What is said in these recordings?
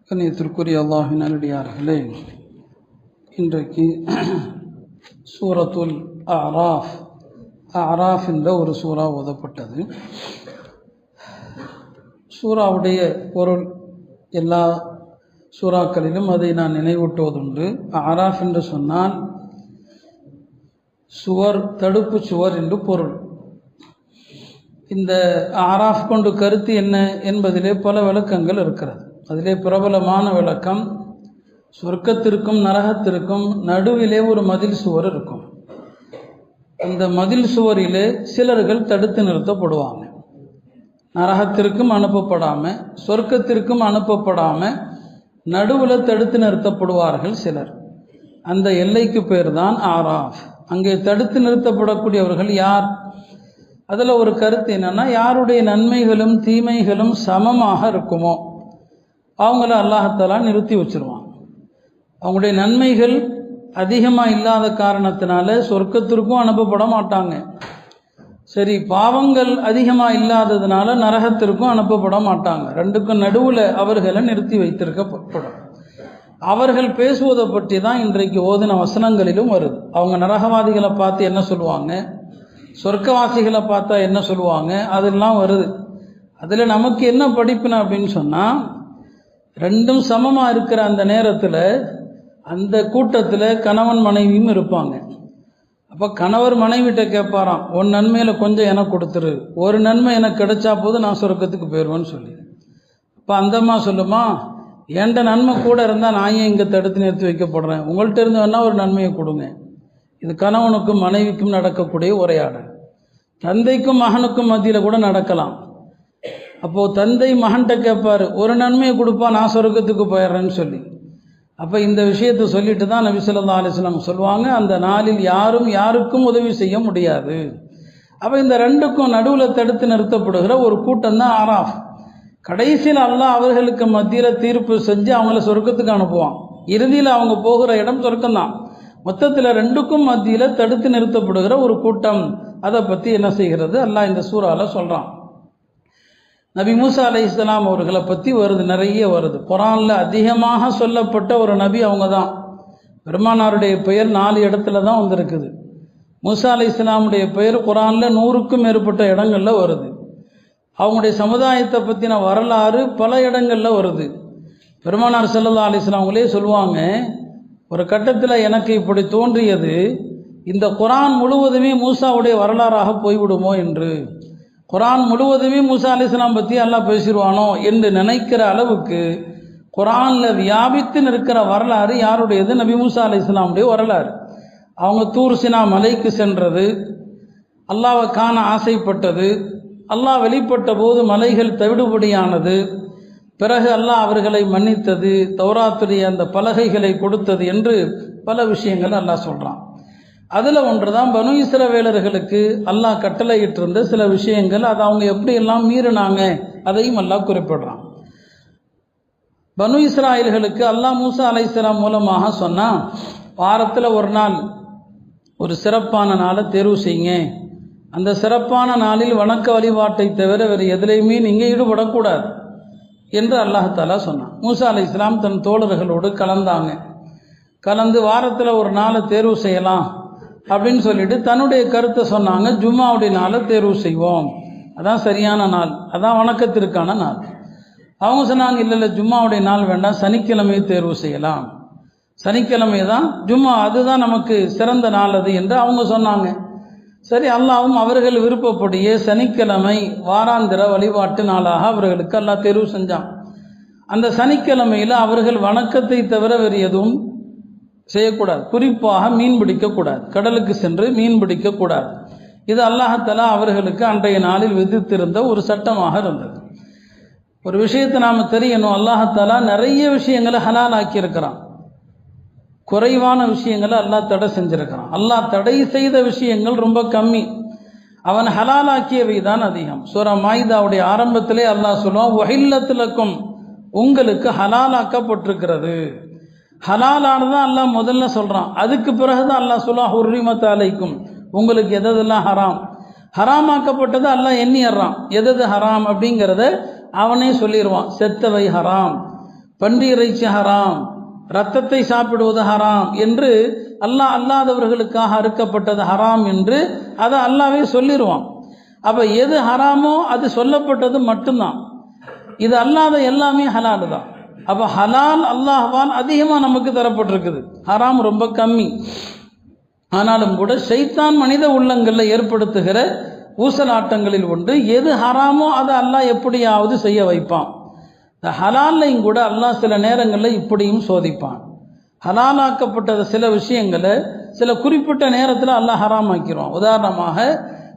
கண்ணியத்திற்குரிய அல்லாஹ்வின் நல்லடியார்களே, இன்றைக்கு சூரத்துல் அராஃப் என்ற ஒரு சூறா ஓதப்பட்டது. சூறாவுடைய பொருள் எல்லா சூறாக்களிலும் அதை நான் நினைவூட்டுவதுண்டு. அராஃப் என்று சொன்னால் சுவர், தடுப்பு சுவர் என்று பொருள். இந்த அராஃப் கொண்டு கருத்து என்ன என்பதிலே பல விளக்கங்கள் இருக்கிறது. அதிலே பிரபலமான விளக்கம், சொர்க்கத்திற்கும் நரகத்திற்கும் நடுவிலே ஒரு மதில் சுவர் இருக்கும். அந்த மதில் சுவரிலே சிலர்கள் தடுத்து நிறுத்தப்படுவாங்க. நரகத்திற்கும் அனுப்பப்படாமல் சொர்க்கத்திற்கும் அனுப்பப்படாமல் நடுவில் தடுத்து நிறுத்தப்படுவார்கள் சிலர். அந்த எல்லைக்கு பேர் தான் ஆராஃப். அங்கே தடுத்து நிறுத்தப்படக்கூடியவர்கள் யார்? அதில் ஒரு கருத்து என்னென்னா, யாருடைய நன்மைகளும் தீமைகளும் சமமாக இருக்குமோ அவங்கள அல்லாஹ்தஆலா நிறுத்தி வச்சிருவான். அவங்களுடைய நன்மைகள் அதிகமாக இல்லாத காரணத்தினால சொர்க்கத்திற்கும் அனுப்பப்பட மாட்டாங்க. சரி, பாவங்கள் அதிகமாக இல்லாததுனால நரகத்திற்கும் அனுப்பப்பட மாட்டாங்க. ரெண்டுக்கும் நடுவில் அவர்களை நிறுத்தி வைத்திருக்கப்படும். அவர்கள் பேசுவதை பற்றி தான் இன்றைக்கு ஓதின வசனங்களிலும் வருது. அவங்க நரகவாதிகளை பார்த்து என்ன சொல்லுவாங்க, சொர்க்கவாசிகளை பார்த்தா என்ன சொல்லுவாங்க, அதெல்லாம் வருது. அதில் நமக்கு என்ன படிப்புனா அப்படின்னு சொன்னால், ரெண்டும் சமமாக இருக்கிற அந்த நேரத்தில் அந்த கூட்டத்தில் கணவன் மனைவியும் இருப்பாங்க. அப்போ கணவர் மனைவிட்ட கேட்பாராம், உன் நன்மையில் கொஞ்சம் எனக்கு கொடுத்துரு, ஒரு நன்மை எனக்கு கிடைச்சா போது நான் சொர்க்கத்துக்கு போயிடுவேன்னு சொல்லி. அப்போ அந்தம்மா சொல்லுமா, என்கிட்ட நன்மை கூட இருந்தால் நான் ஏன் இங்கே தடுத்து நிறுத்தி வைக்கப்படுறேன், உங்கள்கிட்ட இருந்து வேணால் ஒரு நன்மையை கொடுங்க. இது கணவனுக்கும் மனைவிக்கும் நடக்கக்கூடிய உரையாடல். தந்தைக்கும் மகனுக்கும் மத்தியில் கூட நடக்கலாம். அப்போது தந்தை மகன்கிட்ட கேட்பார், ஒரு நன்மையை கொடுப்பா, நான் சொர்க்கத்துக்கு போயிடுறேன்னு சொல்லி. அப்போ இந்த விஷயத்தை சொல்லிட்டு தான் நபி ஸல்லல்லாஹு அலைஹி வஸல்லம் சொல்லுவாங்க, அந்த நாளில் யாரும் யாருக்கும் உதவி செய்ய முடியாது. அப்போ இந்த ரெண்டுக்கும் நடுவில் தடுத்து நிறுத்தப்படுகிற ஒரு கூட்டம் தான் ஆராஃப். கடைசியில் அல்லாஹ் அவர்களுக்கு மத்தியில் தீர்ப்பு செஞ்சு அவங்கள சொர்க்கத்துக்கு அனுப்புவான். இறுதியில் அவங்க போகிற இடம் சொர்க்கம்தான். மொத்தத்தில் ரெண்டுக்கும் மத்தியில் தடுத்து நிறுத்தப்படுகிற ஒரு கூட்டம். அதை பற்றி என்ன செய்கிறது அல்லாஹ் இந்த சூறாவில் சொல்கிறான். நபி மூசா அலைஹிஸ்ஸலாம் அவர்களை பற்றி வருது, நிறைய வருது. குர்ஆனில் அதிகமாக சொல்லப்பட்ட ஒரு நபி அவங்க தான். பெருமானாருடைய பெயர் 4 இடத்துல தான் வந்திருக்குது. மூசா அலைஹிஸ்ஸலாமுடைய பெயர் குர்ஆனில் 100க்கும் மேற்பட்ட இடங்களில் வருது. அவங்களுடைய சமுதாயத்தை பற்றின வரலாறு பல இடங்களில் வருது. பெருமானார் ஸல்லல்லாஹு அலைஹி வஸல்லம் அவங்களே சொல்லுவாங்க, ஒரு கட்டத்தில் எனக்கு இப்படி தோன்றியது, இந்த குர்ஆன் முழுவதுமே மூசாவுடைய வரலாறாக போய்விடுமோ என்று. குர்ஆன் முழுவதுமே மூசா அலைஹிஸ்ஸலாம் பற்றி அல்லாஹ் பேசிடுவானோ என்று நினைக்கிற அளவுக்கு குர்ஆனில் வியாபித்து நிற்கிற வரலாறு யாருடையது? நபி மூசா அலைஹிஸ்ஸலாமுடைய வரலாறு. அவங்க தூர் சினா மலைக்கு சென்றது, அல்லாஹ்வை காண ஆசைப்பட்டது, அல்லாஹ் வெளிப்பட்ட போது மலைகள் தவிடுபடியானது, பிறகு அல்லாஹ் அவர்களை மன்னித்தது, தௌராத்துடைய அந்த பலகைகளை கொடுத்தது என்று பல விஷயங்கள் அல்லாஹ் சொல்கிறான். அதில் ஒன்று தான் பனு இஸ்ரவேலர்களுக்கு அல்லாஹ் கட்டளையிட்டிருந்த சில விஷயங்கள். அது அவங்க எப்படியெல்லாம் மீறினாங்க அதையும் அல்லாஹ் குறிப்பிடுறான். பனு இஸ்ராயல்களுக்கு அல்லாஹ் மூசா அலைஹிஸ்ஸலாம் மூலமாக சொன்னால், வாரத்தில் ஒரு நாள் ஒரு சிறப்பான நாளை தேர்வு செய்யுங்க, அந்த சிறப்பான நாளில் வணக்க வழிபாட்டை தவிர வேறு எதுலேயுமே நீங்கள் ஈடுபடக்கூடாது என்று அல்லாஹ் சொன்னான். மூசா அலைஹிஸ்ஸலாம் தன் தோழர்களோடு கலந்து வாரத்தில் ஒரு நாளை தேர்வு செய்யலாம் அப்படின்னு சொல்லிட்டு தன்னுடைய கருத்தை சொன்னாங்க. ஜும்மாவுடைய நாளை தேர்வு செய்வோம், அதான் சரியான நாள், அதான் வணக்கத்திற்கான நாள். அவங்க சொன்னாங்க, இல்லை ஜும்மாவுடைய நாள் வேண்டாம், சனிக்கிழமையை தேர்வு செய்யலாம், சனிக்கிழமை தான் ஜும்மா, அதுதான் நமக்கு சிறந்த நாள் அது என்று அவங்க சொன்னாங்க. சரி, அல்லாஹ்வும் அவர்கள் விருப்பப்படியே சனிக்கிழமை வாராந்திர வழிபாட்டு நாளாக அவர்களுக்கு அல்லாஹ் தேர்வு செஞ்சான். அந்த சனிக்கிழமையில் அவர்கள் வணக்கத்தை தவிர வேறு எதுவும் செய்யக்கூடாது. குறிப்பாக மீன் பிடிக்கக்கூடாது, கடலுக்கு சென்று மீன் பிடிக்கக்கூடாது. இது அல்லாஹ்தஆலா அவர்களுக்கு அன்றைய நாளில் விதித்திருந்த ஒரு சட்டமாக இருந்தது. ஒரு விஷயத்தை நாம் தெரியணும், அல்லாஹ்தஆலா நிறைய விஷயங்களை ஹலால் ஆக்கியிருக்கிறான், குறைவான விஷயங்களை அல்லாஹ் தடை செஞ்சிருக்கிறான். அல்லாஹ் தடை செய்த விஷயங்கள் ரொம்ப கம்மி, அவன் ஹலாலாக்கியவை தான் அதிகம். சூரா மாயிதாவுடைய ஆரம்பத்திலே அல்லாஹ் சொல்லுவான், வஹில்லத் லக்கும், உங்களுக்கு ஹலாலாக்கப்பட்டிருக்கிறது. ஹலாலானதான் அல்லாஹ் முதல்ல சொல்கிறான். அதுக்கு பிறகு தான் அல்லாஹ் சொல்லுவான், ஹுர்ரிமத் அலைக்கும், உங்களுக்கு எதெல்லாம் ஹராமாக்கப்பட்டது அல்லாஹ் எண்ணிடுறான். எது ஹராம் அப்படிங்கிறத அவனே சொல்லிடுவான். செத்தவை ஹராம், பன்றி இறைச்சி ஹராம், இரத்தத்தை சாப்பிடுவது ஹராம் என்று அல்லாஹ் அல்லாதவர்களுக்காக அறுக்கப்பட்டது ஹராம் என்று அதை அல்லாவே சொல்லிடுவான். அப்போ எது ஹராமோ அது சொல்லப்பட்டது மட்டும்தான், இது அல்லாத எல்லாமே ஹலால் தான். அப்போ ஹலால் அல்லாஹ்வால் அதிகமாக நமக்கு தரப்பட்டிருக்குது, ஹராம் ரொம்ப கம்மி. ஆனாலும் கூட ஷைத்தான் மனித உள்ளங்களில் ஏற்படுத்துகிற ஊசலாட்டங்களில் ஒன்று, எது ஹராமோ அதை அல்லாஹ் எப்படியாவது செய்ய வைப்பான். இந்த ஹலாலையும் கூட அல்லாஹ் சில நேரங்களில் இப்படியும் சோதிப்பான். ஹலாலாக்கப்பட்ட சில விஷயங்களை சில குறிப்பிட்ட நேரத்தில் அல்லாஹ் ஹராமாக்கிடுவான். உதாரணமாக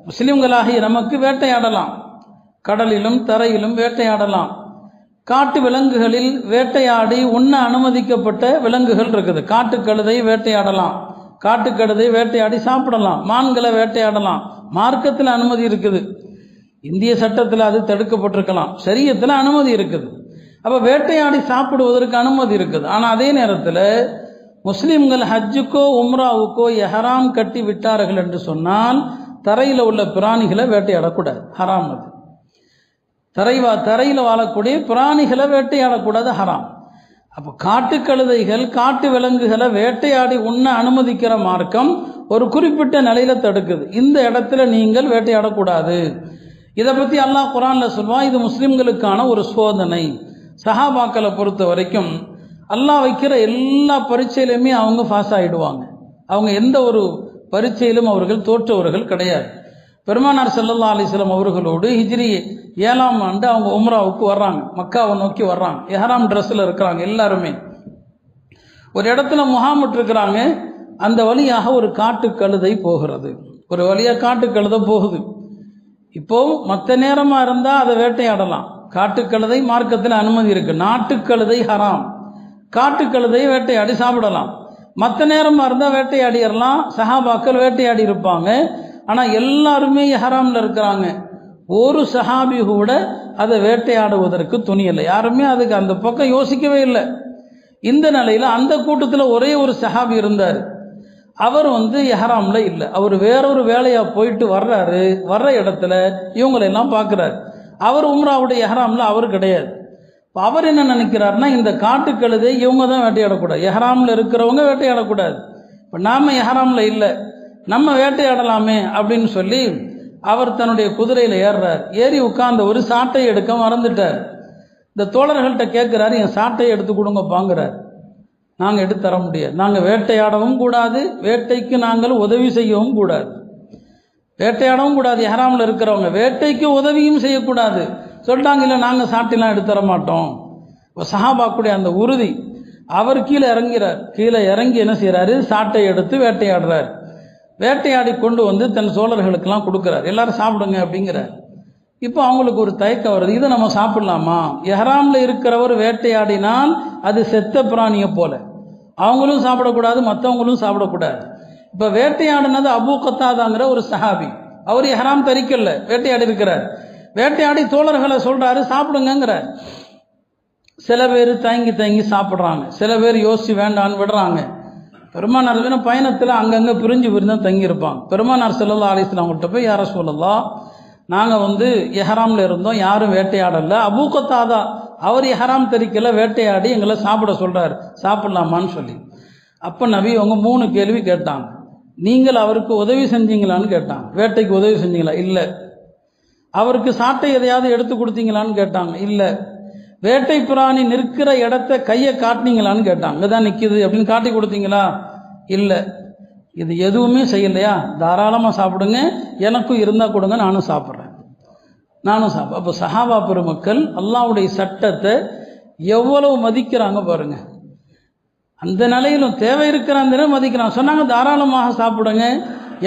முஸ்லிம்களாகிய நமக்கு வேட்டையாடலாம், கடலிலும் தரையிலும் வேட்டையாடலாம். காட்டு விலங்குகளில் வேட்டையாடி உண்ண அனுமதிக்கப்பட்ட விலங்குகள் இருக்குது. காட்டுக்கழுதை வேட்டையாடலாம், காட்டுக்கழுதை வேட்டையாடி சாப்பிடலாம். மான்களை வேட்டையாடலாம், மார்க்கத்தில் அனுமதி இருக்குது. இந்திய சட்டத்தில் அது தடுக்கப்பட்டிருக்கலாம், ஷரியத்தில் அனுமதி இருக்குது. அப்போ வேட்டையாடி சாப்பிடுவதற்கு அனுமதி இருக்குது. ஆனால் அதே நேரத்தில் முஸ்லீம்கள் ஹஜ்ஜுக்கோ உம்ராவுக்கோ எஹராம் கட்டி விட்டார்கள் என்று சொன்னால் தரையில் உள்ள பிராணிகளை வேட்டையாடக்கூடாது, ஹராம். அது தரையில் வாழக்கூடிய பிராணிகளை வேட்டையாடக்கூடாது, ஹராம். அப்போ காட்டுக்கழுதைகள் காட்டு விலங்குகளை வேட்டையாடி உண்ண அனுமதிக்கிற மார்க்கம் ஒரு குறிப்பிட்ட நிலையில தடுக்குது. இந்த இடத்துல நீங்கள் வேட்டையாடக்கூடாது. இதை பற்றி அல்லாஹ் குர்ஆனில் சொல்வான், இது முஸ்லிம்களுக்கான ஒரு சோதனை. சஹாபாக்களை பொறுத்த வரைக்கும் அல்லாஹ் வைக்கிற எல்லா பரீட்சையிலுமே அவங்க பாஸ் ஆகிடுவாங்க. அவங்க எந்த ஒரு பரீட்சையிலும் அவர்கள் தோற்றவர்கள் கிடையாது. பெருமானார் ஸல்லல்லாஹு அலைஹி வஸல்லம் அவர்களோடு ஹிஜ்ரி 7ஆம் ஆண்டு அவங்க உம்ராவுக்கு வர்றாங்க, மக்காவை நோக்கி வர்றாங்க. எஹராம் ட்ரெஸ்ஸில் இருக்கிறாங்க எல்லாருமே. ஒரு இடத்துல முகாமிட்டு இருக்கிறாங்க. அந்த வழியாக ஒரு காட்டுக்கழுதை போகிறது, ஒரு வழியாக காட்டுக்கழுதை போகுது. இப்போ மற்ற நேரமாக இருந்தால் அதை வேட்டையாடலாம், காட்டுக்கழுதை மார்க்கத்தில் அனுமதி இருக்கு. நாட்டுக்கழுதை ஹராம், காட்டுக்கழுதை வேட்டையாடி சாப்பிடலாம். மற்ற நேரமாக இருந்தால் வேட்டையாடிடலாம், சஹாபாக்கள் வேட்டையாடி இருப்பாங்க. ஆனால் எல்லாருமே ஹராமில் இருக்கிறாங்க. ஒரு சஹாபி கூட அதை வேட்டையாடுவதற்கு துணியலை, யாருமே அதுக்கு அந்த பக்கம் யோசிக்கவே இல்லை. இந்த நிலையில் அந்த கூட்டத்தில் ஒரே ஒரு சஹாபி இருந்தார். அவர் எஹராமில் இல்லை, அவர் வேறொரு வேலையாக போயிட்டு வர்றாரு. வர்ற இடத்துல இவங்களெல்லாம் பார்க்குறாரு. அவர் உம்ராவுடைய எஹராமில் அவர் கிடையாது. இப்போ அவர் என்ன நினைக்கிறாருன்னா, இந்த காட்டுக்கழுதை இவங்க தான் வேட்டையாடக்கூடாது, எஹராமில் இருக்கிறவங்க வேட்டையாடக்கூடாது. இப்போ நாம் எஹராமில் இல்லை, நம்ம வேட்டையாடலாமே அப்படின்னு சொல்லி அவர் தன்னுடைய குதிரையில் ஏறுறார். ஏறி உட்கார்ந்த ஒரு சாட்டை எடுக்க மறந்துட்டார். இந்த தோழர்கள்ட்ட கேட்குறாரு, என் சாட்டையை எடுத்து கொடுங்க பாங்கிறார். நாங்கள் எடுத்து தர முடியாது, நாங்கள் வேட்டையாடவும் கூடாது, வேட்டைக்கு நாங்கள் உதவி செய்யவும் கூடாது. வேட்டையாடவும் கூடாது, எஹராமில் இருக்கிறவங்க வேட்டைக்கு உதவியும் செய்யக்கூடாது சொல்லிட்டாங்க. இல்லை, நாங்கள் சாட்டையெல்லாம் எடுத்து தர மாட்டோம். இப்போ சஹாபாக்குடைய அந்த உறுதி, அவர் கீழே இறங்கிறார். கீழே இறங்கி என்ன செய்கிறாரு, சாட்டை எடுத்து வேட்டையாடுறார். வேட்டையாடி கொண்டு தன் சோழர்களுக்கெல்லாம் கொடுக்குறார். எல்லாரும் சாப்பிடுங்க அப்படிங்கிறார். இப்போ அவங்களுக்கு ஒரு தயக்கம் வருது, இதை நம்ம சாப்பிடலாமா? எஹராமில் இருக்கிறவர் வேட்டையாடினால் அது செத்த பிராணியை போல, அவங்களும் சாப்பிடக்கூடாது, மற்றவங்களும் சாப்பிடக்கூடாது. இப்போ வேட்டையாடினது அபூ கத்தாதாங்கிற ஒரு சஹாபி, அவர் எஹராம் தரிக்கல, வேட்டையாடி இருக்கிறார். வேட்டையாடி தோழர்களை சொல்றாரு சாப்பிடுங்கிறார். சில பேர் தயங்கி தயங்கி சாப்பிட்றாங்க, சில பேர் யோசிச்சு வேண்டான்னு விடுறாங்க. பெருமானார் பயணத்தில் அங்கங்கே பிரிஞ்சு தான் தங்கியிருப்பாங்க. பெருமானார் ஸல்லல்லாஹு அலைஹி வஸல்லம் அவங்கள்ட்ட போய், யா ரசூலல்லாஹ், நாங்கள் எஹராமில் இருந்தோம், யாரும் வேட்டையாடலை. அபூ கத்தாதா அவர் எஹராம் தரிக்கல, வேட்டையாடி எங்களை சாப்பிட சொல்கிறார், சாப்பிட்லாமான்னு சொல்லி. அப்போ நபி அவங்க 3 கேள்வி கேட்டாங்க. நீங்கள் அவருக்கு உதவி செஞ்சீங்களான்னு கேட்டாங்க. வேட்டைக்கு உதவி செஞ்சீங்களா? இல்லை. அவருக்கு சாட்டை எதையாவது எடுத்து கொடுத்தீங்களான்னு கேட்டாங்க. இல்லை. வேட்டை பிராணி நிற்கிற இடத்த கையை காட்டினீங்களான்னு கேட்டாங்க. இங்கே தான் நிற்கிது அப்படின்னு காட்டி கொடுத்தீங்களா? இல்லை. இது எதுவுமே செய்யலையா? தாராளமாக சாப்பிடுங்க, எனக்கும் இருந்தால் கொடுங்க, நானும் சாப்பிட்றேன், நானும் சாப்பிட்றேன். அப்போ சஹாபா பெருமக்கள் அல்லாஹ்வுடைய சட்டத்தை எவ்வளவு மதிக்கிறாங்க பாருங்க. அந்த நிலையிலும் தேவை இருக்கிற அந்த நிலை மதிக்கிறாங்க. சொன்னாங்க தாராளமாக சாப்பிடுங்க,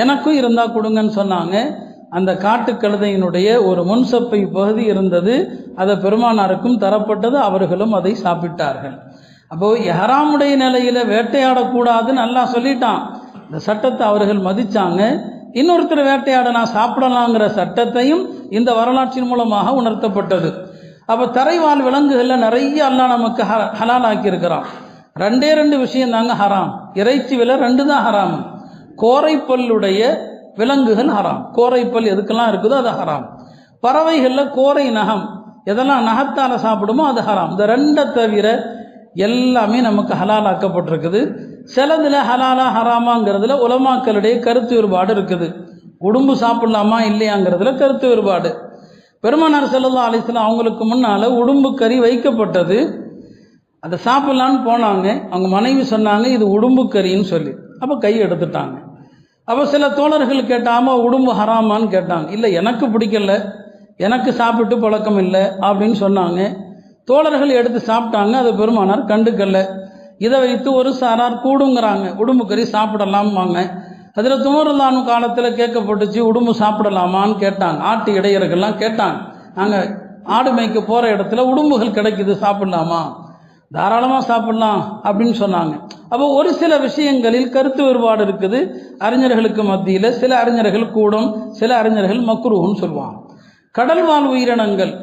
எனக்கும் இருந்தால் கொடுங்கன்னு சொன்னாங்க. அந்த காட்டுக்கழுதையினுடைய ஒரு முன்சப்பை பகுதி இருந்தது, அதை பெருமானாருக்கும் தரப்பட்டது, அவர்களும் அதை சாப்பிட்டார்கள். அப்போ எஹராமுடைய நிலையில் வேட்டையாடக்கூடாதுன்னு அல்லாஹ் சொல்லிட்டான். இந்த சட்டத்தை அவர்கள் மதித்தாங்க. இன்னொருத்தர் வேட்டையாட நான் சாப்பிடலாங்கிற சட்டத்தையும் இந்த வரலாற்றின் மூலமாக உணர்த்தப்பட்டது. அப்போ தரைவாழ் விலங்குகளில் நிறைய அல்லாஹ் நமக்கு ஹலால் ஆக்கியிருக்கிறான். 2 விஷயம் தாங்க ஹராம். இறைச்சி விலை 2 தான் ஹராம். கோரைப்பல்லுடைய விலங்குகள் ஹராம். கோரைப்பல் எதுக்கெல்லாம் இருக்குதோ அது ஹராம். பறவைகளில் கோரை நகம் எதெல்லாம் நகத்தால் சாப்பிடுமோ அது ஹராம். இந்த 2 தவிர எல்லாமே நமக்கு ஹலால் ஆக்கப்பட்டிருக்குது. சிலதில் ஹலாலா ஹராமாங்கிறதுல உலமாக்களுடைய கருத்து வேறுபாடு இருக்குது. உடும்பு சாப்பிடலாமா இல்லையாங்கிறதுல கருத்து வேறுபாடு. பெருமானார் ஸல்லல்லாஹு அலைஹி வஸல்லம் அவங்களுக்கு முன்னால் உடும்பு கறி வைக்கப்பட்டது. அதை சாப்பிட்லான்னு போனாங்க. அவங்க மனைவி சொன்னாங்க இது உடும்பு கறின்னு சொல்லி. அப்போ கை எடுத்துட்டாங்க. அப்போ சில தோழர்கள் கேட்டாமல் உடும்பு ஹராமான்னு கேட்டாங்க. இல்லை எனக்கு பிடிக்கல, எனக்கு சாப்பிட்டு பழக்கம் இல்லை அப்படின்னு சொன்னாங்க. தோழர்கள் எடுத்து சாப்பிட்டாங்க. அதை பெருமானார் கண்டுக்கல்ல. இதை வைத்து ஒரு சாரார் கூடுங்கிறாங்க, உடும்பு கறி சாப்பிடலாமாங்க. அதில் துமருல்லானு காலத்தில் கேட்கப்பட்டுச்சு உடும்பு சாப்பிடலாமான்னு கேட்டாங்க. ஆட்டு இடையர்கள்லாம் கேட்டாங்க, நாங்கள் ஆடு மேய்க்க போகிற இடத்துல உடும்புகள் கிடைக்குது சாப்பிடலாமா? தாராளமாக சாப்பிடலாம் அப்படின்னு சொன்னாங்க. அப்போ ஒரு சில விஷயங்களில் கருத்து வேறுபாடு இருக்குது அறிஞர்களுக்கு மத்தியில். சில அறிஞர்கள் கூடும், சில அறிஞர்கள் மக்ரூஹ்னு சொல்லுவாங்க. கடல்வாழ் உயிரினங்கள்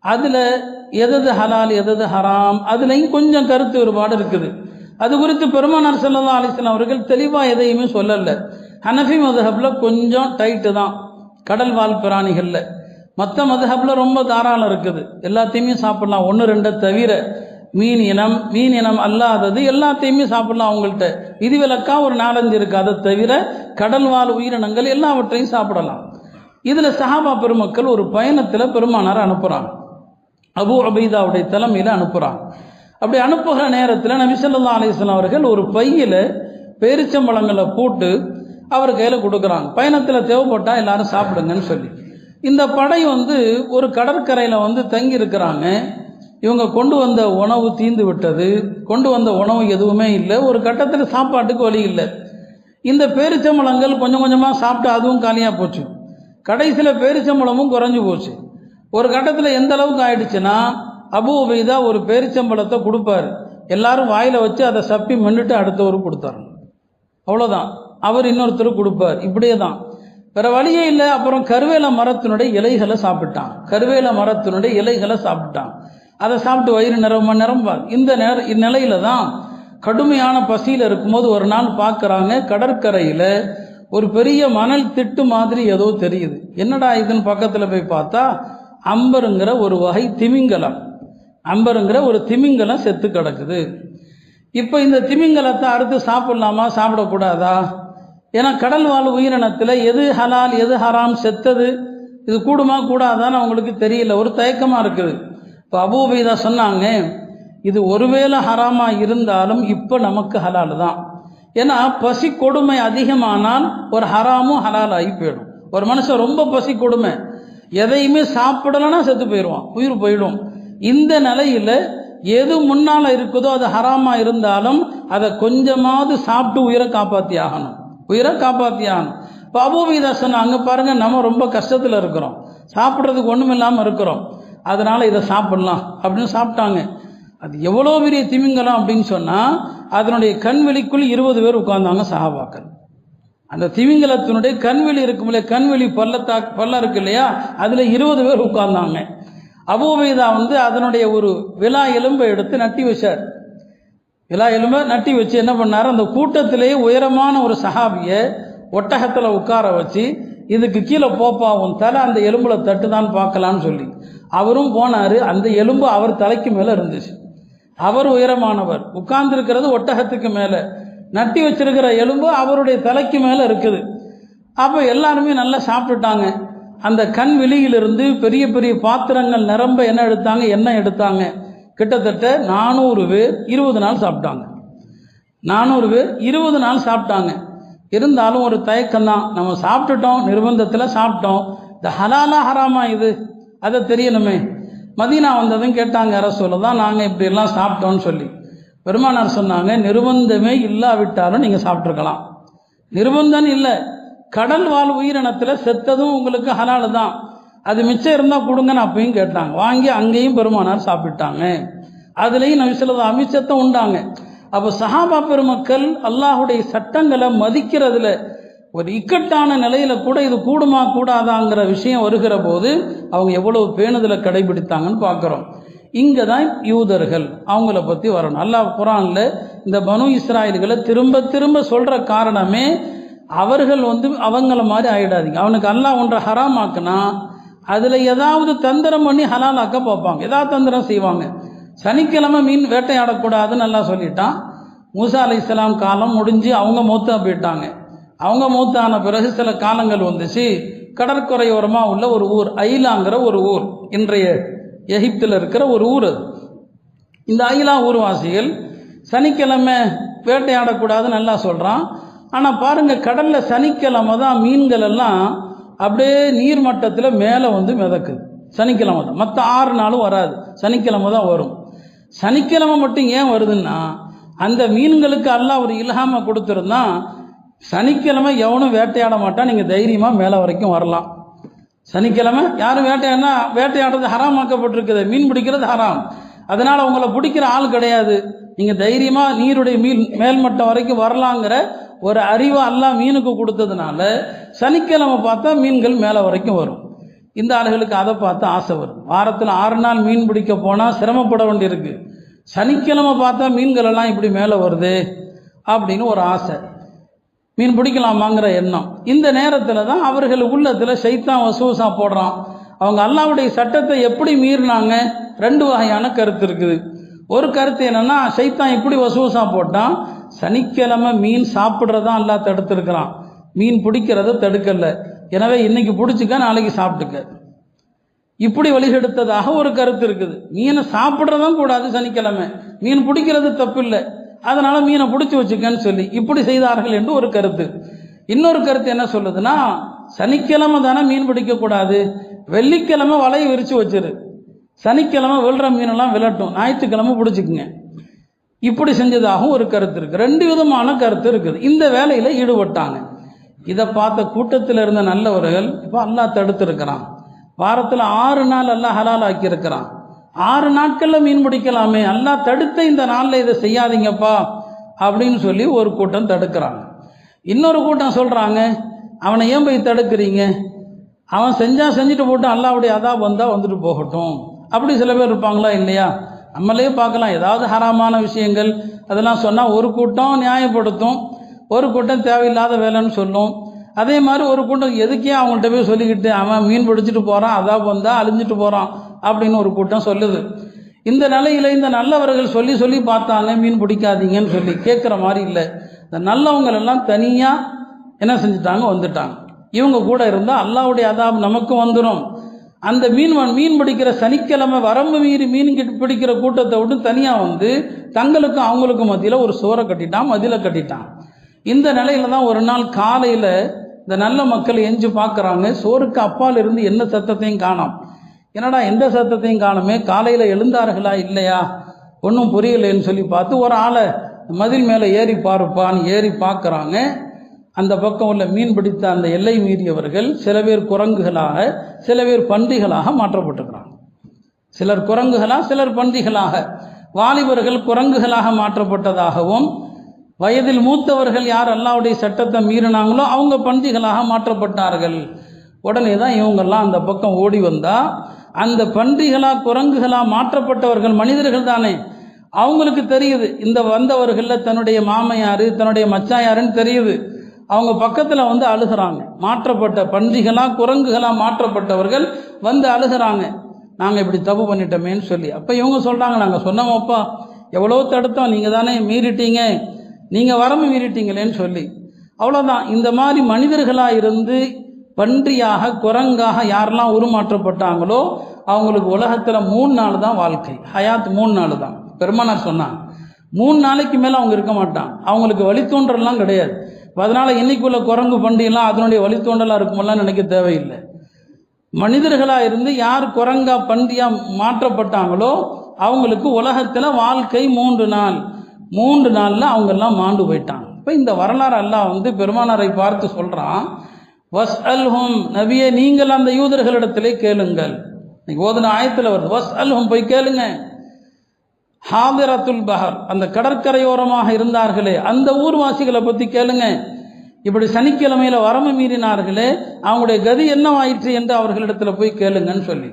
அதில் எது ஹலால் எது ஹராம் அதுலேயும் கொஞ்சம் கருத்து வேறுபாடு இருக்குது. அது குறித்து பெருமானார் ஸல்லல்லாஹு அலைஹி வஸல்லம் அவர்கள் தெளிவாக எதையுமே சொல்லலை. ஹனஃபி மதுஹபில் கொஞ்சம் டைட்டு தான் கடல்வாழ் பிராணிகளில். மற்ற மதுஹபில் ரொம்ப தாராளம் இருக்குது, எல்லாத்தையுமே சாப்பிடலாம். 1-2 தவிர மீன் இனம் அல்லாதது எல்லாத்தையுமே சாப்பிடலாம். அவங்கள்ட்ட விதிவிலக்கா ஒரு 4-5 இருக்குது. அதை தவிர கடல்வாழ் உயிரினங்கள் எல்லாவற்றையும் சாப்பிடலாம். இதில் சஹாபா பெருமக்கள் ஒரு பயணத்தில் பெருமானார் அனுப்புகிறாங்க. அபூ உபைதாவுடைய தலைமையில் அனுப்புகிறாங்க. அப்படி அனுப்புகிற நேரத்தில் நபி ஸல்லல்லாஹு அலைஹி வஸல்லம் அவர்கள் ஒரு பையில் பேரிச்சம்பழங்களை போட்டு அவர் கையில் கொடுக்குறாங்க. பயணத்தில் தேவைப்பட்டால் எல்லாரும் சாப்பிடுங்கன்னு சொல்லி. இந்த படை ஒரு கடற்கரையில் தங்கி இருக்கிறாங்க. இவங்க கொண்டு வந்த உணவு தீந்து விட்டது. கொண்டு வந்த உணவு எதுவுமே இல்லை. ஒரு கட்டத்தில் சாப்பாட்டுக்கு வழி இல்லை. இந்த பேரிச்சம்பழங்கள் கொஞ்சம் கொஞ்சமாக சாப்பிட்டு அதுவும் காலியாக போச்சு. கடைசியில் பேரிச்சம்பழமும் குறைஞ்சி போச்சு. ஒரு கட்டத்தில் எந்த அளவுக்கு ஆயிடுச்சுன்னா அபூ உபைதா ஒரு பேரிச்சம்பழத்தை கொடுப்பார், எல்லாரும் வாயில் வச்சு அதை சப்பி மென்னுட்டு அடுத்தவருக்கு கொடுத்தாரு. அவ்வளோதான். அவர் இன்னொருத்தருக்கு கொடுப்பார். இப்படியே தான், வேற வழியே இல்லை. அப்புறம் கருவேல மரத்தினுடைய இலைகளை சாப்பிட்டான். அதை சாப்பிட்டு வயிறு நிரம்பார். இந்த நிலையில தான் கடுமையான பசியில் இருக்கும்போது ஒரு நாள் பார்க்குறாங்க, கடற்கரையில் ஒரு பெரிய மணல் திட்டு மாதிரி ஏதோ தெரியுது. என்னடா இதுன்னு பக்கத்தில் போய் பார்த்தா அம்பருங்கிற ஒரு வகை திமிங்கலம், செத்து கிடக்குது. இப்போ இந்த திமிங்கலத்தை அறுத்து சாப்பிடலாமா சாப்பிடக்கூடாதா? ஏன்னா கடல் வாழ் உயிரினத்தில் எது ஹலால் எது ஹராம், செத்தது இது கூடுமா கூடாதான்னு அவங்களுக்கு தெரியல, ஒரு தயக்கமாக இருக்குது. இப்போ அபூ உபைதா சொன்னாங்க, இது ஒருவேளை ஹராமாக இருந்தாலும் இப்போ நமக்கு ஹலால் தான். ஏன்னா பசி கொடுமை அதிகமானால் ஒரு ஹராமும் ஹலால் ஆகி போயிடும். ஒரு மனுஷன் ரொம்ப பசி கொடுமை, எதையுமே சாப்பிடலைன்னா செத்து போயிடுவான், உயிர் போயிடும். இந்த நிலையில் எது முன்னால் இருக்குதோ அது ஹராமாக இருந்தாலும் அதை கொஞ்சமாவது சாப்பிட்டு உயிரை காப்பாற்றி ஆகணும். இப்போ அபூ உபைதா சொன்னாங்க, பாருங்க நம்ம ரொம்ப கஷ்டத்தில் இருக்கிறோம், சாப்பிட்றதுக்கு ஒன்றும் இல்லாமல் இருக்கிறோம், அதனால் இதை சாப்பிடலாம் அப்படின்னு சாப்பிட்டாங்க. அது எவ்வளோ பெரிய திமிங்கலம் அப்படின்னு சொன்னால் அதனுடைய கண்வெளிக்குள் 20 பேர் உட்கார்ந்தாங்க சஹாபாக்கள். அந்த திமிங்கலத்தினுடைய கண்வெளி இருக்கும் இல்லையா, கண்வெளி பல்லம் இருக்கு இல்லையா, அதில் 20 பேர் உட்கார்ந்தாங்க. அபூ உபைதா அதனுடைய ஒரு விலா எலும்பை எடுத்து நட்டி வச்சார். விலா எலும்பை நட்டி வச்சு என்ன பண்ணார், அந்த கூட்டத்திலேயே உயரமான ஒரு சஹாபியை ஒட்டகத்தில் உட்கார வச்சு, இதுக்கு கீழே போப்பா, உன் தலை அந்த எலும்புல தட்டுதான் பார்க்கலான்னு சொல்லி அவரும் போனார். அந்த எலும்பு அவர் தலைக்கு மேலே இருந்துச்சு. அவர் உயரமானவர், உட்கார்ந்துருக்கிறது ஒட்டகத்துக்கு மேலே, நட்டி வச்சிருக்கிற எலும்பு அவருடைய தலைக்கு மேலே இருக்குது. அப்போ எல்லாருமே நல்லா சாப்பிட்டுட்டாங்க. அந்த கண் வெளியிலிருந்து பெரிய பெரிய பாத்திரங்கள் நிரம்ப என்ன எடுத்தாங்க, எண்ணெய் எடுத்தாங்க. கிட்டத்தட்ட 400 பேர் 20 நாள் சாப்பிட்டாங்க. 400 பேர் 20 நாள் சாப்பிட்டாங்க. இருந்தாலும் ஒரு தயக்கம்தான், நம்ம சாப்பிட்டுட்டோம், நிர்பந்தத்தில் சாப்பிட்டோம், இந்த ஹலாலா ஹராமா இது அதை தெரியணுமே. மதீனா வந்ததும் கேட்டாங்க, ரசூலுல்லாஹ் தான் நாங்கள் இப்படியெல்லாம் சாப்பிட்டோன்னு சொல்லி. பெருமானார் சொன்னாங்க, நிர்பந்தமே இல்லாவிட்டாலும் நீங்கள் சாப்பிட்ருக்கலாம், நிர்பந்தம் இல்லை. கடல் வாழ் உயிரினத்தில் செத்ததும் உங்களுக்கு ஹலால் தான், அது மிச்சம் இருந்தால் கொடுங்கன்னு அப்பையும் கேட்டாங்க. வாங்கி அங்கேயும் பெருமானார் சாப்பிட்டாங்க. அதுலேயும் நபி ஸல்லல்லாஹு அலைஹி வஸல்லம் அமிச்சத்தை உண்டாங்க. அப்போ சஹாபா பெருமக்கள் அல்லாஹுடைய சட்டங்களை மதிக்கிறதுல ஒரு இக்கட்டான நிலையில கூட இது கூடுமா கூடாதாங்கிற விஷயம் வருகிற போது அவங்க எவ்வளவு பேணுதலை கடைபிடித்தாங்கன்னு பார்க்குறோம். இங்கே தான் யூதர்கள் அவங்கள பற்றி வரணும். அல்லாஹ் குர்ஆன்ல இந்த பனு இஸ்ராயல்களை திரும்ப திரும்ப சொல்கிற காரணமே அவர்கள் அவங்கள மாதிரி ஆகிடாதீங்க. அவனுக்கு அல்லாஹ் ஒன்றை ஹராமாக்குனா அதில் ஏதாவது தந்திரம் பண்ணி ஹலாலாக்க பார்ப்பாங்க, ஏதாவது தந்திரம் செய்வாங்க. சனிக்கிழமை மீன் வேட்டையாடக்கூடாதுன்னு நல்லா சொல்லிட்டான். மூசா அலைஹிஸ்ஸலாம் காலம் முடிஞ்சு அவங்க மௌத்தா போயிட்டாங்க. அவங்க மௌத்தான பிறகு சில காலங்கள் வந்துச்சு. கடற்கரையோரமாக உள்ள ஒரு ஊர், ஐலாங்கிற ஒரு ஊர், இன்றைய எகிப்தில் இருக்கிற ஒரு ஊர் அது. இந்த ஐலா ஊர்வாசிகள் சனிக்கிழமை வேட்டையாடக்கூடாதுன்னு நல்லா சொல்கிறான். ஆனால் பாருங்கள், கடலில் சனிக்கிழமை தான் மீன்கள் எல்லாம் அப்படியே நீர்மட்டத்தில் மேலே வந்து மிதக்குது. சனிக்கிழமை தான், மற்ற 6 நாளும் வராது, சனிக்கிழமை தான் வரும். சனிக்கிழமை மட்டும் ஏன் வருதுன்னா, அந்த மீன்களுக்கு அல்லாஹ் ஒரு இல்ஹாமை கொடுத்துருந்தான். சனிக்கிழமை எவனும் வேட்டையாட மாட்டான், நீங்கள் தைரியமாக மேலே வரைக்கும் வரலாம். சனிக்கிழமை யாரும் வேட்டையாடுறது ஹராமாக்கப்பட்டிருக்குது, மீன் பிடிக்கிறது ஹராம். அதனால் உங்களை பிடிக்கிற ஆள் கிடையாது, நீங்கள் தைரியமாக நீருடைய மேல்மட்டம் வரைக்கும் வரலாங்கிற ஒரு அறிவை அல்லாஹ் மீனுக்கு கொடுத்ததுனால சனிக்கிழமை பார்த்தா மீன்கள் மேலே வரைக்கும் வரும். இந்த ஆளுகளுக்கு அதை பார்த்து ஆசை வரும். வாரத்தில் 6 நாள் மீன் பிடிக்க போனால் சிரமப்பட வேண்டியிருக்கு, சனிக்கிழமை பார்த்தா மீன்கள் எல்லாம் இப்படி மேலே வருது அப்படின்னு ஒரு ஆசை, மீன் பிடிக்கலாமாங்கிற எண்ணம். இந்த நேரத்தில் தான் அவர்கள் உள்ளத்தில் ஷைத்தான் வசுவசா போடுறான். அவங்க அல்லாஹ்வுடைய சட்டத்தை எப்படி மீறினாங்க? 2 வகையான கருத்து இருக்குது. ஒரு கருத்து என்னன்னா, ஷைத்தான் இப்படி வசுவசா போட்டான், சனிக்கிழமை மீன் சாப்பிட்றதா அல்லாஹ் தடுத்துருக்கிறான், மீன் பிடிக்கிறத தடுக்கல, எனவே இன்னைக்கு பிடிச்சிக்க நாளைக்கு சாப்பிட்டுக்க, இப்படி வழிகெடுத்ததாக ஒரு கருத்து இருக்குது. மீனை சாப்பிட்றதும் கூடாது சனிக்கிழமை, மீன் பிடிக்கிறது தப்பு இல்லை, அதனால மீனை பிடிச்சி வச்சுக்கன்னு சொல்லி இப்படி செய்தார்கள் என்று ஒரு கருத்து. இன்னொரு கருத்து என்ன சொல்லுதுன்னா, சனிக்கிழமை தானே மீன் பிடிக்கக்கூடாது, வெள்ளிக்கிழமை வலையை விரித்து வச்சிரு, சனிக்கிழமை விழுற மீனெல்லாம் விழட்டும், ஞாயிற்றுக்கிழமை பிடிச்சிக்குங்க, இப்படி செஞ்சதாகவும் ஒரு கருத்து இருக்குது. 2 விதமான கருத்து இருக்குது. இந்த வேலையில் ஈடுபட்டாங்க. இதை பார்த்த கூட்டத்தில் இருந்த நல்லவர்கள், இப்போ அல்லாஹ் தடுத்திருக்கிறான், வாரத்தில் 6 நாள் அல்லாஹ் ஹலால் ஆக்கியிருக்கிறான், 6 நாட்களில் மீன் பிடிக்கலாமே, அல்லாஹ் தடுத்த இந்த நாளில் இதை செய்யாதீங்கப்பா அப்படின்னு சொல்லி ஒரு கூட்டம் தடுக்கிறாங்க. இன்னொரு கூட்டம் சொல்கிறாங்க, அவனை ஏன் போய் தடுக்கிறீங்க, அவன் செஞ்சுட்டு போட்டு அல்லாஹ்வுடைய அதாப் வந்தால் வந்துட்டு போகட்டும். அப்படி சில பேர் இருப்பாங்களா இல்லையா? நம்மளே பார்க்கலாம், ஏதாவது ஹராமான விஷயங்கள் அதெல்லாம் சொன்னால் ஒரு கூட்டம் நியாயப்படுத்தும், ஒரு கூட்டம் தேவையில்லாத வேலைன்னு சொல்லும். அதே மாதிரி ஒரு கூட்டம் எதுக்கே அவங்கள்ட்ட போய் சொல்லிக்கிட்டு அவன் மீன் பிடிச்சிட்டு போகிறான், அதாப் வந்தால் அழிஞ்சிட்டு போகிறான் அப்படின்னு ஒரு கூட்டம் சொல்லுது. இந்த நிலையில் இந்த நல்லவர்கள் சொல்லி சொல்லி பார்த்தாங்க, மீன் பிடிக்காதீங்கன்னு சொல்லி, கேட்குற மாதிரி இல்லை. இந்த நல்லவங்களெல்லாம் தனியாக என்ன செஞ்சுட்டாங்க, வந்துட்டாங்க. இவங்க கூட இருந்தால் அல்லாஹ்வுடைய அதாப் நமக்கு வந்துடும். அந்த மீன் பிடிக்கிற சனிக்கிழமை வரம்பு மீறி மீன் பிடிக்கிற கூட்டத்தை விட்டு தனியாக வந்து தங்களுக்கும் அவங்களுக்கும் மத்தியில் ஒரு சோரை கட்டிட்டான், மதிலை கட்டிட்டான். இந்த நிலையில தான் ஒரு நாள் காலையில் இந்த நல்ல மக்கள் எஞ்சி பார்க்குறாங்க, சோருக்கு அப்பால் இருந்து என்ன சத்தத்தையும் காணோம். என்னடா எந்த சத்தத்தையும் காணுமே, காலையில் எழுந்தார்களா இல்லையா, ஒன்றும் புரியலைன்னு சொல்லி பார்த்து ஒரு ஆளை மதில் மேலே ஏறி பாருப்பான்னு ஏறி பார்க்குறாங்க. அந்த பக்கம் உள்ள மீன் பிடித்த அந்த எல்லை மீறியவர்கள் சில பேர் குரங்குகளாக, சில பேர் பன்றிகளாக மாற்றப்பட்டிருக்கிறாங்க. சிலர் குரங்குகளாக, சிலர் பன்றிகளாக. வாலிபர்கள் குரங்குகளாக மாற்றப்பட்டதாகவும், வயதில் மூத்தவர்கள் யார் அல்லாஹ்வுடைய சட்டத்தை மீறினாங்களோ அவங்க பன்றிகளாக மாற்றப்பட்டார்கள். உடனே தான் இவங்கெல்லாம் அந்த பக்கம் ஓடி வந்தால், அந்த பன்றிகளாக குரங்குகளாக மாற்றப்பட்டவர்கள் மனிதர்கள் தானே, அவங்களுக்கு தெரியுது இந்த வந்தவர்களில் தன்னுடைய மாமன் யார், தன்னுடைய மச்சான் யாருன்னு தெரியுது. அவங்க பக்கத்தில் வந்து அழுகிறாங்க. மாற்றப்பட்ட பன்றிகளாக குரங்குகளாக மாற்றப்பட்டவர்கள் வந்து அழுகிறாங்க, நாங்கள் இப்படி தப்பு பண்ணிட்டோமேன்னு சொல்லி. அப்போ இவங்க சொல்கிறாங்க, நாங்கள் சொன்னோமப்பா, எவ்வளோ தடுத்தோம், நீங்கள் தானே மீறிட்டீங்க, நீங்கள் வரம்பு மீறிட்டீங்களேன்னு சொல்லி. அவ்வளோதான். இந்த மாதிரி மனிதர்களாக இருந்து பன்றியாக குரங்காக யாரெல்லாம் உருமாற்றப்பட்டாங்களோ அவங்களுக்கு உலகத்தில் 3 நாள் தான் வாழ்க்கை, ஹயாத் 3 நாள் தான். பெருமானார் சொன்னாங்க, 3 நாளைக்கு மேலே அவங்க இருக்க மாட்டாங்க, அவங்களுக்கு வழித்தோன்றலாம் கிடையாது. அதனால் இன்னைக்குள்ள குரங்கு பண்டிகைலாம் அதனுடைய வழித்தோண்டலாக இருக்குமெல்லாம் நினைக்க தேவையில்லை. மனிதர்களாக இருந்து யார் குரங்கா பண்டியாக மாற்றப்பட்டாங்களோ அவங்களுக்கு உலகத்தில் வாழ்க்கை 3 நாள். 3 நாளில் அவங்கெல்லாம் மாண்டு போயிட்டாங்க. இப்போ இந்த வரலாறு அல்லாஹ் வந்து பெருமானாரை பார்த்து சொல்கிறான், வஸ்அல்ஹும், நபியே நீங்கள் அந்த யூதர்களிடத்திலே கேளுங்கள். இன்னைக்கு ஓதுன ஆயத்தில் வருது, வஸ்அல்ஹும், போய் கேளுங்க. ஹாதிரத்துல் பஹர், அந்த கடற்கரையோரமாக இருந்தார்களே அந்த ஊர்வாசிகளை பற்றி கேளுங்க. இப்படி சனிக்கிழமையில் வரம்பு மீறினார்களே அவங்களுடைய கதி என்னவாயிற்று என்று அவர்களிடத்தில் போய் கேளுங்கன்னு சொல்லி.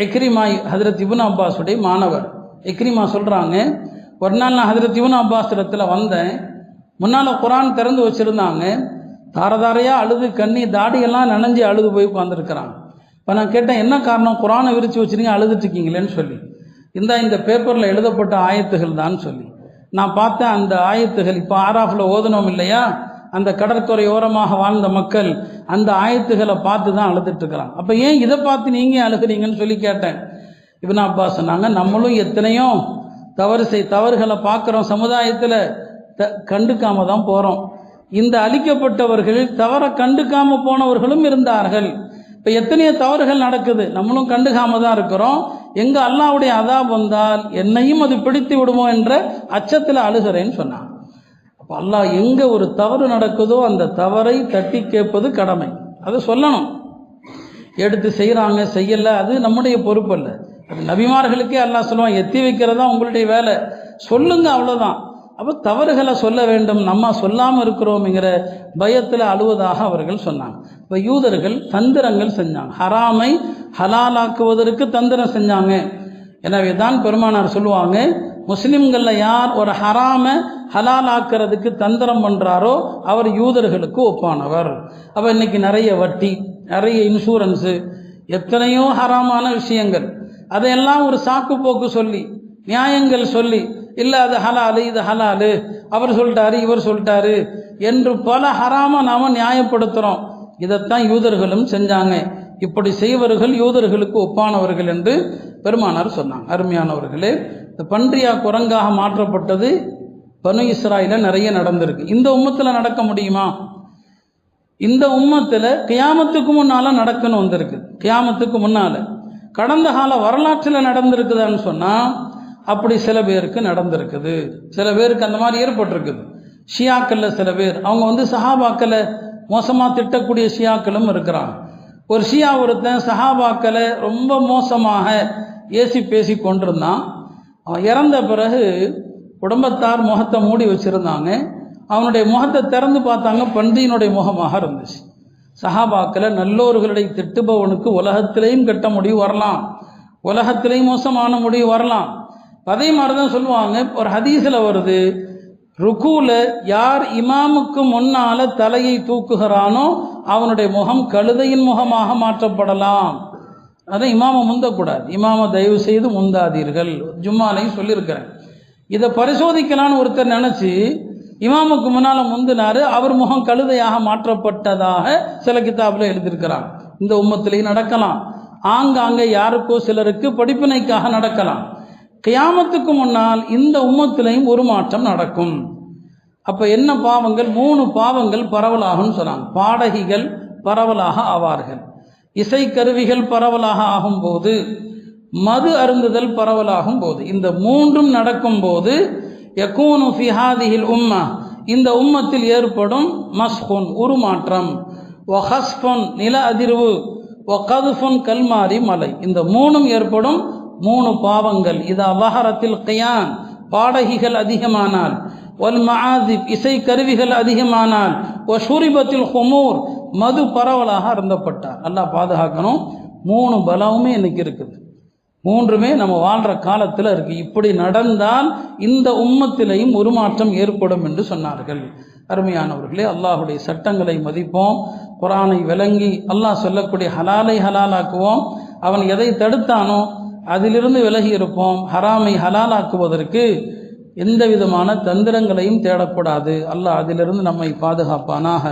இக்ரிமா ஹஜ்ரத் இப்னு அப்பாஸுடைய மாணவர் இக்ரிமா சொல்கிறாங்க, ஒரு நாள் நான் ஹஜ்ரத் இப்னு அப்பாஸ் இடத்துல வந்தேன், முன்னால் குரான் திறந்து வச்சுருந்தாங்க, தாரதாரையாக அழுது கண்ணி தாடியெல்லாம் நனைஞ்சு அழுது போய் உட்காந்துருக்கிறாங்க. இப்போ நான் கேட்டேன், என்ன காரணம், குரானை விரித்து வச்சுருங்க அழுதுட்டு இருக்கீங்களேன்னு சொல்லி. இந்த பேப்பரில் எழுதப்பட்ட ஆயத்துகள் தான் சொல்லி நான் பார்த்தேன். அந்த ஆயத்துகள் இப்போ ஆராஃபில் ஓதனோம் இல்லையா, அந்த கடற்கரை ஓரமாக வாழ்ந்த மக்கள் அந்த ஆயத்துகளை பார்த்து தான் அழுதுட்டு இருக்கிறாங்க. அப்போ ஏன் இதை பார்த்து நீங்கள் அழுகிறீங்கன்னு சொல்லி கேட்டேன். இப்னு அப்பாஸ் சொன்னாங்க, நம்மளும் எத்தனையோ தவறுகளை பார்க்குறோம், சமுதாயத்தில் கண்டுக்காம தான் போகிறோம். இந்த அழிக்கப்பட்டவர்கள் தவறை கண்டுக்காம போனவர்களும் இருந்தார்கள். இப்போ எத்தனையோ தவறுகள் நடக்குது, நம்மளும் கண்டுக்காம தான் இருக்கிறோம். எங்கே அல்லாஹ்வுடைய அதாப் வந்தால் என்னையும் அது பிடித்து விடுமோ என்ற அச்சத்தில் அழுகிறேன்னு சொன்னாங்க. அப்போ அல்லாஹ் எங்கே ஒரு தவறு நடக்குதோ அந்த தவறை தட்டி கேட்பது கடமை, அதை சொல்லணும். எடுத்து செய்கிறாங்க செய்யலை அது நம்முடைய பொறுப்பு அல்ல. அது நபிமார்களுக்கே அல்லாஹ் சொல்லுவான், எத்தி வைக்கிறதா உங்களுடைய வேலை, சொல்லுங்க அவ்வளோதான். அப்போ தவறுகளை சொல்ல வேண்டும், நம்ம சொல்லாமல் இருக்கிறோம்ங்கிற பயத்தில் அழுவதாக அவர்கள் சொன்னாங்க. இப்போ யூதர்கள் தந்திரங்கள் செஞ்சாங்க, ஹராமை ஹலாலாக்குவதற்கு தந்திரம் செஞ்சாங்க. எனவே தான் பெருமானார் சொல்லுவாங்க, முஸ்லிம்களில் யார் ஒரு ஹராமை ஹலாலாக்கிறதுக்கு தந்திரம் பண்ணுறாரோ அவர் யூதர்களுக்கு ஒப்பானவர். அப்போ இன்னைக்கு நிறைய வட்டி, நிறைய இன்சூரன்ஸு, எத்தனையோ ஹராமான விஷயங்கள், அதையெல்லாம் ஒரு சாக்கு போக்கு சொல்லி நியாயங்கள் சொல்லி, இல்லை அது ஹலாலு இது ஹலாலு, அவர் சொல்லிட்டாரு இவர் சொல்லிட்டாரு என்று பல ஹராம நாம் நியாயப்படுத்துகிறோம். இதைத்தான் யூதர்களும் செஞ்சாங்க. இப்படி செய்வர்கள் யூதர்களுக்கு ஒப்பானவர்கள் என்று பெருமானார் சொன்னாங்க. அருமையானவர்களே, இந்த பன்றியா குரங்காக மாற்றப்பட்டது பனு இஸ்ராயில நிறைய நடந்திருக்கு. இந்த உம்மத்தில் நடக்க முடியுமா? இந்த உம்மத்தில் கியாமத்துக்கு முன்னால் நடக்கணும் வந்திருக்கு. கியாமத்துக்கு முன்னால் கடந்த கால வரலாற்றில் நடந்திருக்குதான்னு சொன்னால் அப்படி சில பேருக்கு நடந்திருக்குது, சில பேருக்கு அந்த மாதிரி ஏற்பட்டிருக்குது. ஷியாக்களில் சில பேர் அவங்க சஹாபாக்களை மோசமாக திட்டக்கூடிய ஷியாக்களும் இருக்கிறாங்க. ஒரு ஷியா ஒருத்தன் சஹாபாக்களை ரொம்ப மோசமாக ஏசி பேசி கொண்டிருந்தான். அவன் இறந்த பிறகு குடும்பத்தார் முகத்தை மூடி வச்சுருந்தாங்க. அவனுடைய முகத்தை திறந்து பார்த்தாங்க, பன்றியினுடைய முகமாக இருந்துச்சு. சஹாபாக்களை நல்லோர்களை திட்டுபவனுக்கு உலகத்திலையும் கெட்ட முடிவு வரலாம், உலகத்திலையும் மோசமான முடிவு வரலாம். அதே மாதிரி தான் சொல்லுவாங்க, ஒரு ஹதீஸில் வருது, ருக்கூல யார் இமாமுக்கு முன்னால் தலையை தூக்குகிறானோ அவனுடைய முகம் கழுதையின் முகமாக மாற்றப்படலாம். அதான் இமாமை முந்தக்கூடாது, இமாமை தயவு செய்து முந்தாதீர்கள், ஜும்மாலையும் சொல்லியிருக்கிறேன். இதை பரிசோதிக்கலான்னு ஒருத்தர் நினச்சி இமாமுக்கு முன்னால் முந்தினார், அவர் முகம் கழுதையாக மாற்றப்பட்டதாக சில கிதாபில் எழுதியிருக்கிறாங்க. இந்த உம்மத்திலையும் நடக்கலாம், ஆங்காங்கே யாருக்கோ சிலருக்கு படிப்பினைக்காக நடக்கலாம். கியாமத்துக்கு முன்னால் இந்த உம்மத்திலையும் ஒரு மாற்றம் நடக்கும். அப்போ என்ன பாவங்கள்? 3 பாவங்கள் பரவலாகும்னு சொன்னாங்க. பாடகிகள் பரவலாக ஆவார்கள், இசைக்கருவிகள் பரவலாக ஆகும்போது, மது அருந்துதல் பரவலாகும் போது, இந்த 3ம் நடக்கும்போது யகூனு ஃபி ஹாதிஹில் உம்மா, இந்த உம்மத்தில் ஏற்படும் மஸ்ஹுன் உருமாற்றம், வஹஸ்ஃபுன் நில அதிர்வு, வகதுஃபுன் கல்மாரி மலை, இந்த 3ம் ஏற்படும் 3 பாவங்கள். இதா வஹரத்தில் கியான், பாடகிகள் அதிகமானால், வல் மஆசிப் இசை கருவிகள் அதிகமானால், வஷுரிபத்தில் ஹுமூர் மது பரவலாக அருந்தப்பட்டார். அல்லாஹ் பாதுகாக்கணும். 3 பலவுமே இன்னைக்கு இருக்குது, 3மே நம்ம வாழ்கிற காலத்தில் இருக்குது. இப்படி நடந்தால் இந்த உம்மத்திலையும் ஒரு மாற்றம் ஏற்படும் என்று சொன்னார்கள். அருமையானவர்களே, அல்லாஹுடைய சட்டங்களை மதிப்போம், குர்ஆனை விளங்கி அல்லாஹ் சொல்லக்கூடிய ஹலாலை ஹலாலாக்குவோம், அவன் எதை தடுத்தானோ அதிலிருந்து விலகி இருப்போம். ஹராமை ஹலாலாக்குவதற்கு எந்த விதமான தந்திரங்களையும் தேடக்கூடாது. அல்லாஹ் அதிலிருந்து நம்மை பாதுகாப்பானாக.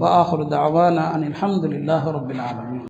வ ஆஹிரு தஅவானா அனில் ஹம்துலில்லாஹி ரப்பில் ஆலமீன்.